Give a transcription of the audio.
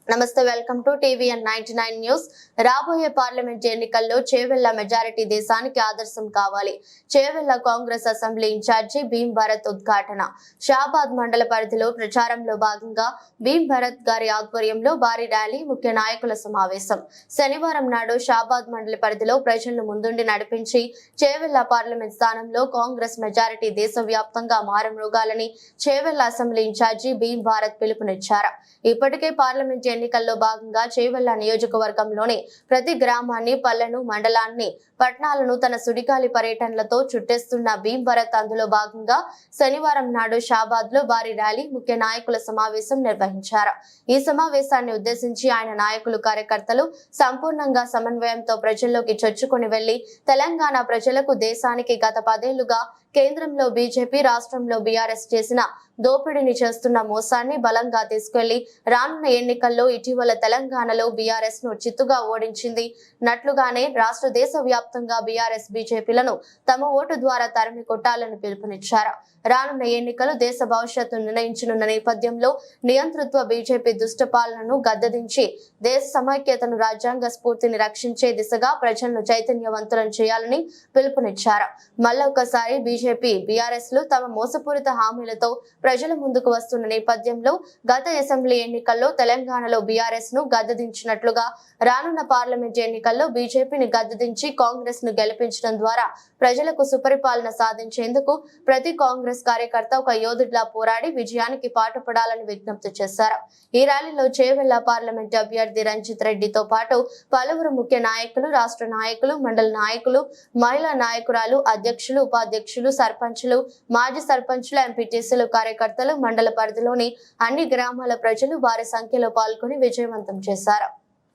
నమస్తే, welcome to TVN 99 news. రాబోయే parliament ఎన్నికల్లో చేవెళ్ల మెజారిటీ దేశానికి ఆదర్శం కావాలి. చేవెళ్ల కాంగ్రెస్ అసెంబ్లీ ఇన్ఛార్జి భీమ్ భరత్ ఉద్ఘాటన. షాబాద్ మండల పరిధిలో ప్రచారంలో భాగంగా భీమ్ భరత్ గారి ఆధ్వర్యంలో భారీ ర్యాలీ, ముఖ్య నాయకుల సమావేశం. శనివారం నాడు షాబాద్ మండల పరిధిలో ప్రజలను ముందుండి నడిపించి చేవెళ్ల పార్లమెంట్ స్థానంలో కాంగ్రెస్ మెజారిటీ దేశవ్యాప్తంగా మారుమ్రోగాలని చేవెళ్ల అసెంబ్లీ ఇన్ఛార్జి భీమ్ భరత్ పిలుపునిచ్చారు. ఇప్పటికే పార్లమెంట్ ఎన్నికల్లో భాగంగా చేవెళ్ల నియోజకవర్గంలోని ప్రతి గ్రామాన్ని, పల్లెను, మండలాన్ని, పట్టణాలను తన సుడిగాలి పర్యటనలతో చుట్టేస్తున్న భీమ్ భరత్ అందులో భాగంగా శనివారం నాడు షాబాద్ లో భారీ ర్యాలీ, ముఖ్య నాయకుల సమావేశం నిర్వహించారు. ఈ సమావేశాన్ని ఉద్దేశించి ఆయన నాయకులు, కార్యకర్తలు సంపూర్ణంగా సమన్వయంతో ప్రజల్లోకి చొచ్చుకొని వెళ్లి తెలంగాణ ప్రజలకు, దేశానికి గత 10 ఏళ్లుగా కేంద్రంలో బీజేపీ, రాష్ట్రంలో బీఆర్ఎస్ చేసిన దోపిడీని, చేస్తున్న మోసాన్ని బలంగా తీసుకెళ్లి రానున్న ఎన్నికల్లో ఇటీవల తెలంగాణలో బీఆర్ఎస్ ను చిత్తుగా ఓడించింది నట్లుగానే రాష్ట్ర దేశ వ్యాప్తంగా బీఆర్ఎస్, బీజేపీలను తమ ఓటు ద్వారా తరిమి కొట్టాలని పిలుపునిచ్చారు. రానున్న ఎన్నికలు దేశ భవిష్యత్తు నిర్ణయించనున్న నేపథ్యంలో నియంతృత్వ బీజేపీ దుష్టపాలనను గద్దెదించి దేశ సమైక్యతను, రాజ్యాంగ స్ఫూర్తిని రక్షించే దిశగా ప్రజలను చైతన్యవంతులను చేయాలని పిలుపునిచ్చారు. మళ్ళొకసారి బీజేపీ, బీఆర్ఎస్ లు తమ మోసపూరిత హామీలతో ప్రజల ముందుకు వస్తున్న నేపథ్యంలో గత అసెంబ్లీ ఎన్నికల్లో తెలంగాణలో బీఆర్ఎస్ ను గద్దెదించినట్లుగా రానున్న పార్లమెంట్ ఎన్నికల్లో బీజేపీని గద్దెదించి కాంగ్రెస్ ను గెలిపించడం ద్వారా ప్రజలకు సుపరిపాలన సాధించేందుకు ప్రతి కాంగ్రెస్ కార్యకర్త ఒక యోధుడిలా పోరాడి విజయానికి పాటుపడాలని విజ్ఞప్తి చేశారు. ఈ ర్యాలీలో చేవెళ్ల పార్లమెంట్ అభ్యర్థి రంజిత్ రెడ్డితో పాటు పలువురు ముఖ్య నాయకులు, రాష్ట్ర నాయకులు, మండల నాయకులు, మహిళా నాయకురాలు, అధ్యక్షులు, ఉపాధ్యక్షులు, సర్పంచులు, మాజీ సర్పంచులు, ఎంపీటీసీలు, కార్యకర్తలు, మండల పరిధిలోని అన్ని గ్రామాల ప్రజలు భారీ సంఖ్యలో పాల్గొని విజయవంతం చేశారు.